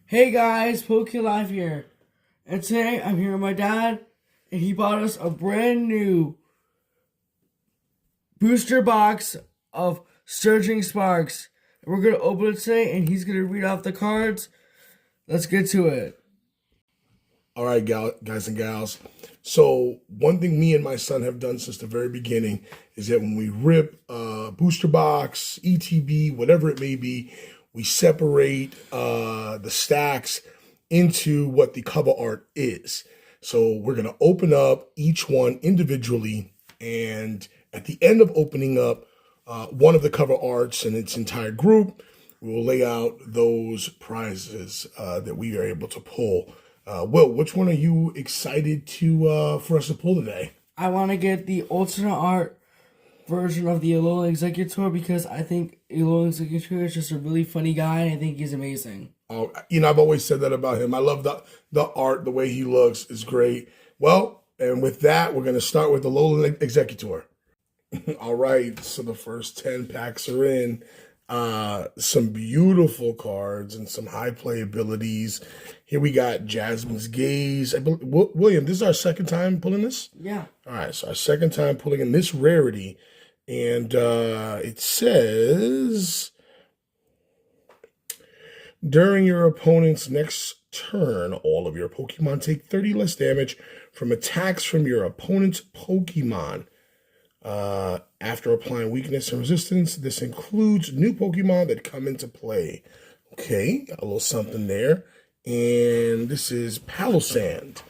Hey guys, PokeLive here. And today I'm here with my dad, and he bought us a brand new booster box of Surging Sparks. And we're going to open it today, and he's going to read off the cards. Let's get to it. All right, guys and gals. So one thing me and my son have done since the very beginning is that when we rip booster box, ETB, whatever it may be, we separate the stacks into what the cover art is. So we're going to open up each one individually, and at the end of opening up one of the cover arts and its entire group, we will lay out those prizes that we are able to pull. Will, which one are you excited to for us to pull today? I want to get the alternate art version of the Alolan Executor because I think Alolan Executor is just a really funny guy, and I think he's amazing. I've always said that about him. I love the art, the way he looks is great. Well, and with that, we're going to start with the Alolan Executor. All right, so the first 10 packs are in. Some beautiful cards and some high play abilities. Here we got Jasmine's Gaze. William, this is our second time pulling this? Yeah. All right, so our second time pulling in this rarity. And it says, during your opponent's next turn, all of your Pokemon take 30 less damage from attacks from your opponent's Pokemon. After applying weakness and resistance, this includes new Pokemon that come into play. Okay, got a little something there. And this is Palossand.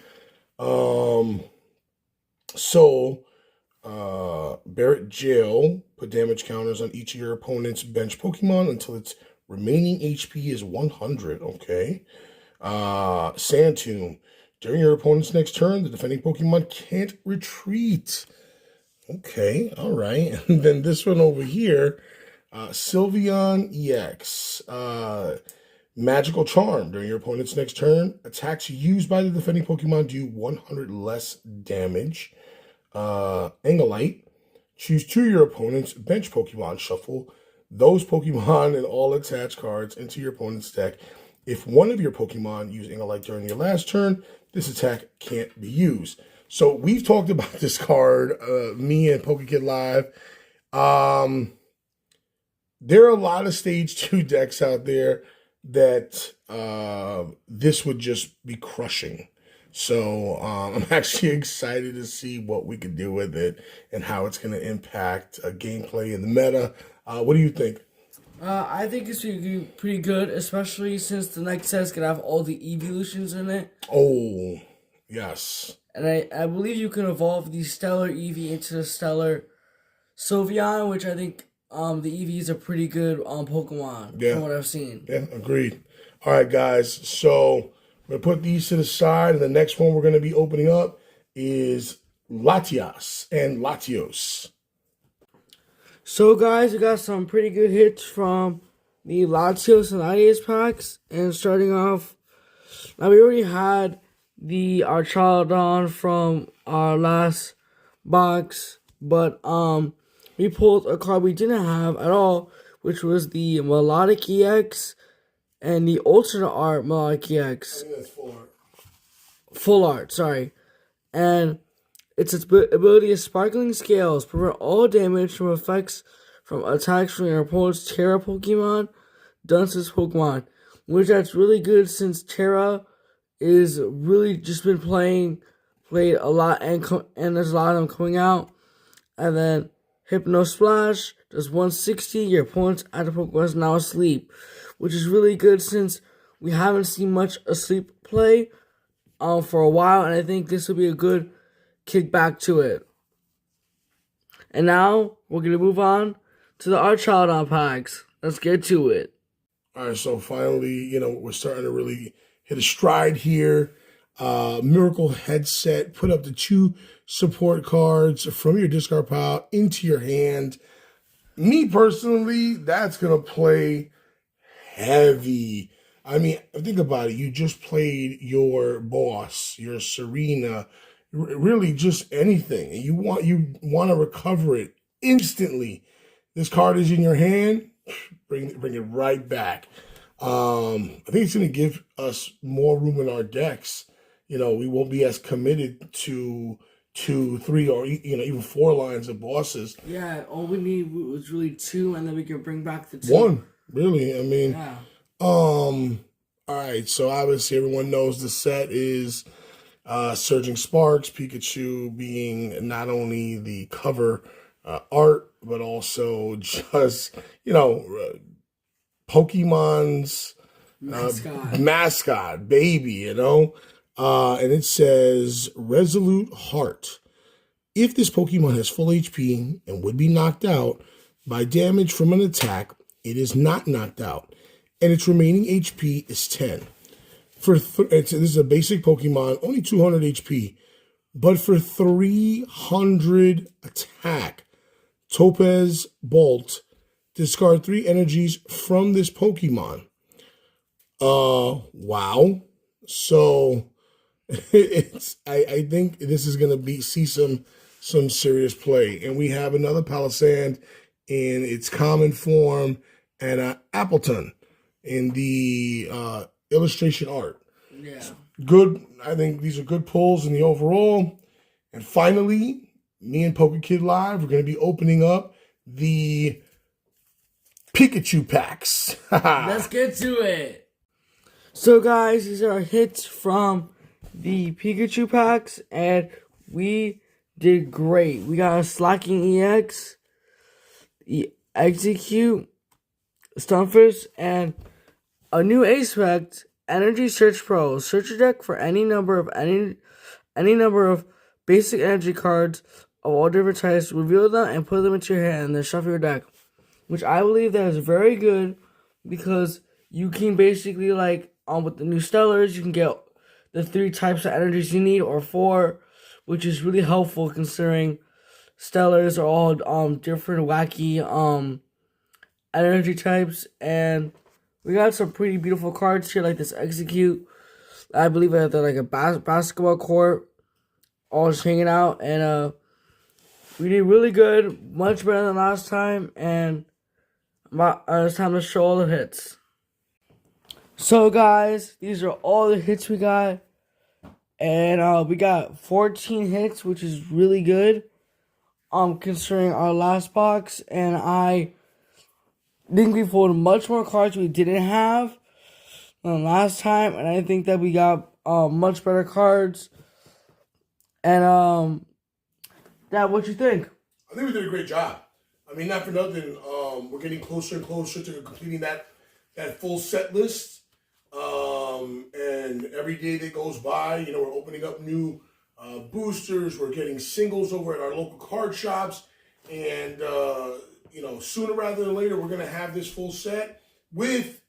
Barret Jail, put damage counters on each of your opponent's bench Pokemon until its remaining HP is 100. Okay. Sand Tomb. During your opponent's next turn, the defending Pokemon can't retreat. Okay, all right. And then this one over here, Sylveon EX. Magical Charm. During your opponent's next turn, attacks used by the defending Pokemon do 100 less damage. Angelite. Choose two of your opponent's bench Pokemon. Shuffle those Pokemon and all attached cards into your opponent's deck. If one of your Pokemon use Angelite during your last turn, this attack can't be used. So we've talked about this card, me and PokeKid Live. There are a lot of Stage 2 decks out there that this would just be crushing. So I'm actually excited to see what we can do with it and how it's going to impact gameplay in the meta. What do you think? I think it's pretty good, especially since the next set's gonna have all the evolutions in it. Oh, yes. And I believe you can evolve the Stellar Eevee into the Stellar Sylveon, which I think the Eevees are pretty good on Pokemon from what I've seen. Yeah, agreed. All right, guys. So we're going to put these to the side, and the next one we're going to be opening up is Latias and Latios. So, guys, we got some pretty good hits from the Latios and Latias packs. And starting off, now we already had the Archaladon from our last box, but we pulled a card we didn't have at all, which was the Melodic EX and the alternate art Melodic EX. I think that's full art. Full art, sorry. And its ability is Sparkling Scales. Prevent all damage from effects from attacks from your opponent's Terra Pokemon, Dunce's Pokemon. Which that's really good since Terra is really just been played a lot, and there's a lot of them coming out. And then Hypno Splash does 160. Your opponent's active Pokemon is now asleep, which is really good since we haven't seen much asleep play for a while, and I think this will be a good kick back to it. And now we're gonna move on to the Archaladon packs. Let's get to it. All right, so finally, we're starting to really hit a stride here. Miracle Headset. Put up the 2 support cards from your discard pile into your hand. Me personally, that's going to play heavy. I mean, think about it. You just played your boss, your Serena, really just anything. And you want to recover it instantly. This card is in your hand. Bring it right back. I think it's going to give us more room in our decks. We won't be as committed to 2, 3, or even 4 lines of bosses. Yeah, all we need was really 2, and then we can bring back the 2. 1, really. I mean, Yeah. all right. So obviously everyone knows the set is Surging Sparks, Pikachu being not only the cover art, but also just Pokemon's mascot, baby, and it says Resolute Heart. If this Pokemon has full HP and would be knocked out by damage from an attack, it is not knocked out, and its remaining HP is 10. This is a basic Pokemon, only 200 HP, but for 300 attack, Topaz Bolt, discard 3 energies from this Pokemon. Wow. So I think this is gonna see some serious play. And we have another Palisand in its common form and Appleton in the illustration art. Yeah. Good. I think these are good pulls in the overall. And finally, me and PokeKid Live, we're going to be opening up the Pikachu packs. Let's get to it. So, guys, these are our hits from the Pikachu packs, and we did great. We got a Slacking EX, the Execute, Stunfisk, and a new Aspect, Energy Search Pro. Search your deck for any number of basic energy cards of all different types, reveal them and put them into your hand, and then shuffle your deck. Which I believe that is very good, because you can basically, with the new Stellars, you can get the 3 types of energies you need, or 4, which is really helpful considering Stellars are all different wacky energy types. And we got some pretty beautiful cards here, like this Execute. I believe they're like a basketball court, all just hanging out, and we did really good, much better than last time, and it's time to show all the hits. So, guys, these are all the hits we got, and we got 14 hits, which is really good, considering our last box, and I think we pulled much more cards we didn't have than last time, and I think that we got much better cards. And Dad, what you think? I think we did a great job. I mean, not for nothing, we're getting closer and closer to completing that full set list. And every day that goes by, we're opening up new boosters. We're getting singles over at our local card shops, and sooner rather than later, we're going to have this full set with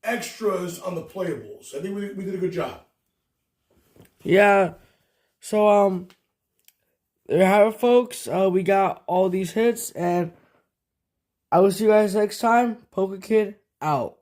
extras on the playables. I think we did a good job. Yeah. So, there you have it, folks. We got all these hits, and I will see you guys next time. PokeKid out.